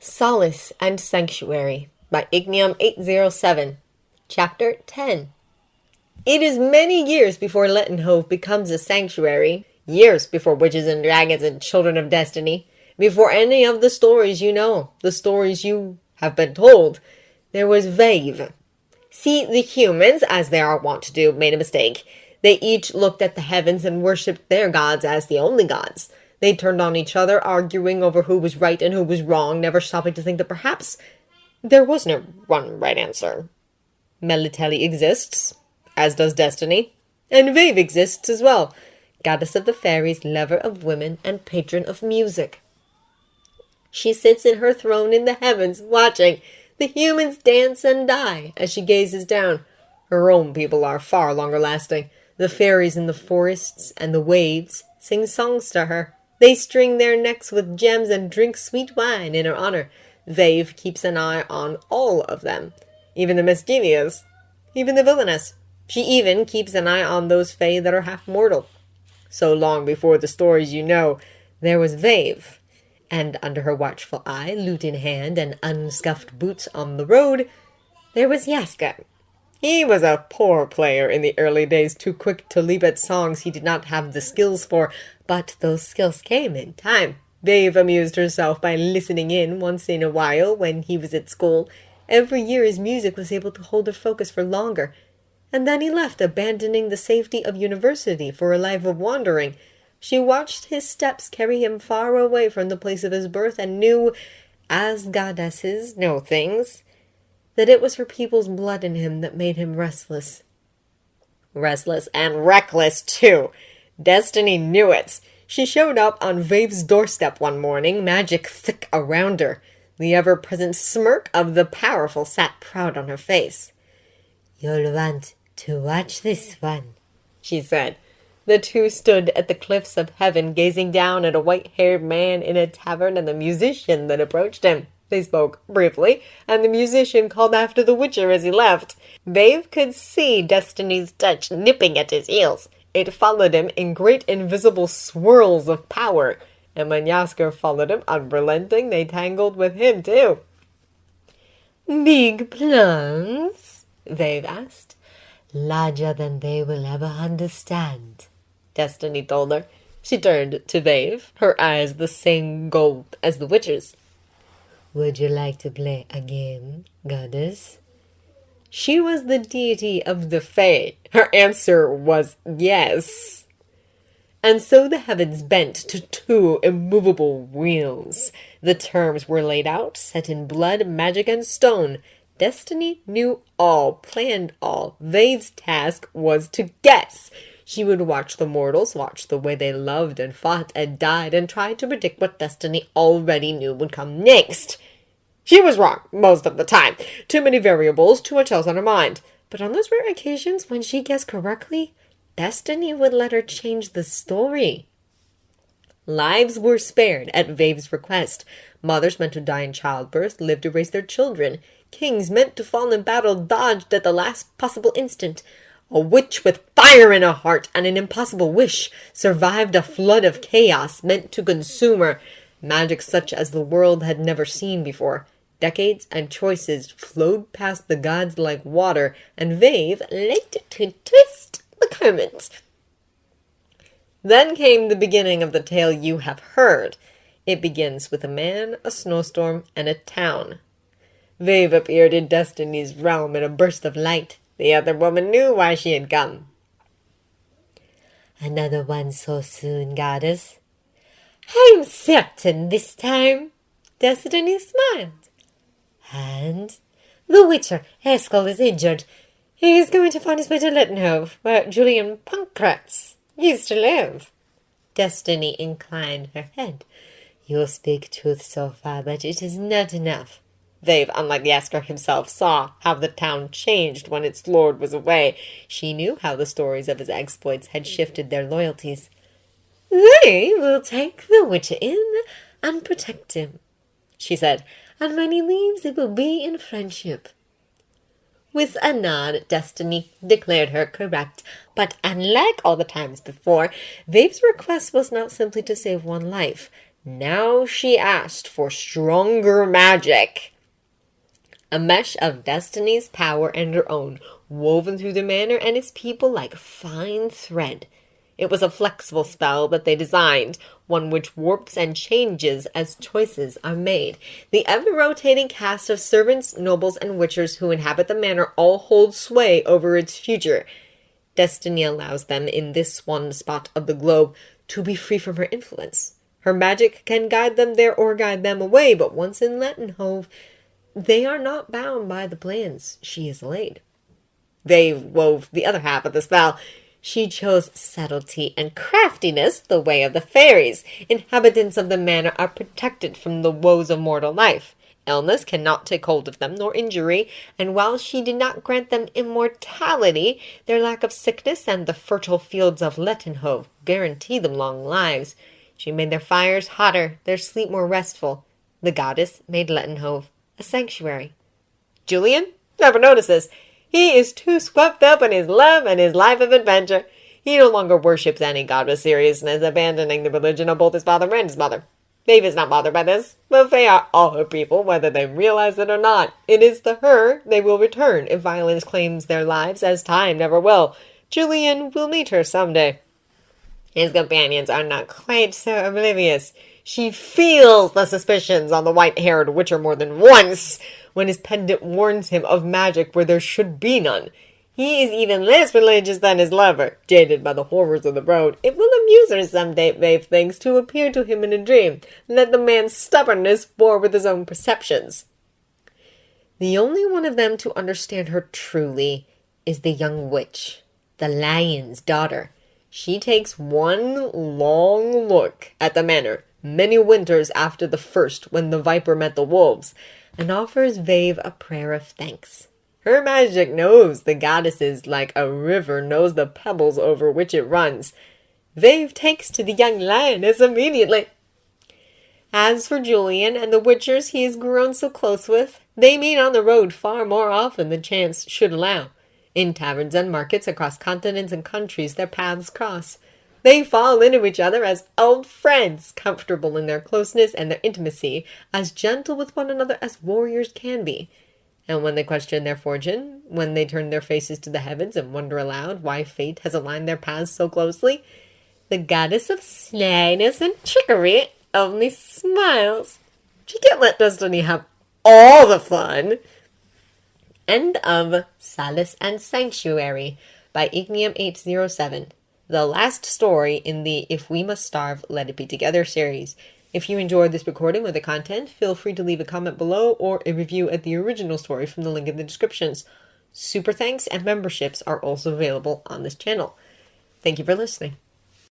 Solace and Sanctuary by Ignium 807, Chapter 10. It is many years before Lettenhove becomes a sanctuary, years before witches and dragons and children of destiny, before any of the stories you know, the stories you have been told. There was Vave. See, the humans, as they are wont to do, made a mistake. They each looked at the heavens and worshipped their gods as the only gods. They turned on each other, arguing over who was right and who was wrong, never stopping to think that perhaps there was no one right answer. Melitele exists, as does Destiny, and Vave exists as well, goddess of the fairies, lover of women, and patron of music. She sits in her throne in the heavens, watching the humans dance and die as she gazes down. Her own people are far longer lasting. The fairies in the forests and the waves sing songs to her. They string their necks with gems and drink sweet wine in her honor. Vave keeps an eye on all of them, even the mischievous, even the villainous. She even keeps an eye on those fae that are half mortal. So long before the stories you know, there was Vave, and under her watchful eye, lute in hand and unscuffed boots on the road, there was Jaskier. He was a poor player in the early days, too quick to leap at songs he did not have the skills for, but those skills came in time. Vave amused herself by listening in once in a while when he was at school. Every year his music was able to hold her focus for longer. And then he left, abandoning the safety of university for a life of wandering. She watched his steps carry him far away from the place of his birth and knew, as goddesses know things, that it was her people's blood in him that made him restless. Restless and reckless, too. Destiny knew it. She showed up on Vave's doorstep one morning, magic thick around her. The ever-present smirk of the powerful sat proud on her face. "You'll want to watch this one," she said. The two stood at the cliffs of heaven, gazing down at a white-haired man in a tavern and the musician that approached him. They spoke briefly, and the musician called after the witcher as he left. Vave could see Destiny's touch nipping at his heels. It followed him in great invisible swirls of power, and when Jaskier followed him unrelenting, they tangled with him too. "Big plans?" Vave asked. "Larger than they will ever understand," Destiny told her. She turned to Vave, her eyes the same gold as the witcher's. "Would you like to play a game, goddess?" She was the deity of the fae. Her answer was yes. And so the heavens bent to two immovable wheels. The terms were laid out, set in blood, magic, and stone. Destiny knew all, planned all. Vave's task was to guess. She would watch the mortals, watch the way they loved and fought and died, and try to predict what Destiny already knew would come next. She was wrong most of the time. Too many variables, too much else on her mind. But on those rare occasions when she guessed correctly, Destiny would let her change the story. Lives were spared at Vave's request. Mothers meant to die in childbirth lived to raise their children. Kings meant to fall in battle dodged at the last possible instant. A witch with fire in her heart and an impossible wish survived a flood of chaos meant to consume her. Magic such as the world had never seen before. Decades and choices flowed past the gods like water, and Vave liked to twist the current. Then came the beginning of the tale you have heard. It begins with a man, a snowstorm, and a town. Vave appeared in Destiny's realm in a burst of light. The other woman knew why she had come. "Another one so soon, goddess?" "I'm certain this time." Destiny smiled. "And the witcher, Eskel, is injured. He's going to find his way to Lettenhove, where Julian Pancratz used to live." Destiny inclined her head. "You speak truth so far, but it is not enough." Vave, unlike Jaskier himself, saw how the town changed when its lord was away. She knew how the stories of his exploits had shifted their loyalties. "They will take the witcher in and protect him," she said, "and when he leaves it will be in friendship." With a nod, Destiny declared her correct, but unlike all the times before, Vave's request was not simply to save one life. Now she asked for stronger magic. A mesh of destiny's power and her own, woven through the manor and its people like fine thread. It was a flexible spell that they designed, one which warps and changes as choices are made. The ever-rotating cast of servants, nobles, and witchers who inhabit the manor all hold sway over its future. Destiny allows them, in this one spot of the globe, to be free from her influence. Her magic can guide them there or guide them away, but once in Lettenhove, they are not bound by the plans she has laid. They wove the other half of the spell. She chose subtlety and craftiness, the way of the fairies. Inhabitants of the manor are protected from the woes of mortal life. Illness cannot take hold of them, nor injury, and while she did not grant them immortality, their lack of sickness and the fertile fields of Lettenhove guarantee them long lives. She made their fires hotter, their sleep more restful. The goddess made Lettenhove a sanctuary. Julian never notices. He is too swept up in his love and his life of adventure. He no longer worships any god with seriousness, abandoning the religion of both his father and his mother. Maeve is not bothered by this. The Fae are all her people, whether they realize it or not. It is to her they will return if violence claims their lives, as time never will. Julian will meet her someday. His companions are not quite so oblivious. She feels the suspicions on the white-haired witcher more than once, when his pendant warns him of magic where there should be none. He is even less religious than his lover, jaded by the horrors of the road. It will amuse her someday, Maeve thinks, to appear to him in a dream. Let the man's stubbornness bore with his own perceptions. The only one of them to understand her truly is the young witch, the lion's daughter. She takes one long look at the manor, many winters after the first, when the viper met the wolves, and offers Maeve a prayer of thanks. Her magic knows the goddesses like a river knows the pebbles over which it runs. Maeve takes to the young lioness immediately. As for Julian and the witchers he has grown so close with, they meet on the road far more often than chance should allow. In taverns and markets across continents and countries their paths cross. They fall into each other as old friends, comfortable in their closeness and their intimacy, as gentle with one another as warriors can be. And when they question their fortune, when they turn their faces to the heavens and wonder aloud why fate has aligned their paths so closely, the goddess of slyness and trickery only smiles. She can't let destiny have all the fun. End of Solace and Sanctuary by Ignium 807. The last story in the If We Must Starve, Let It Be Together series. If you enjoyed this recording or the content, feel free to leave a comment below or a review at the original story from the link in the descriptions. Super thanks and memberships are also available on this channel. Thank you for listening.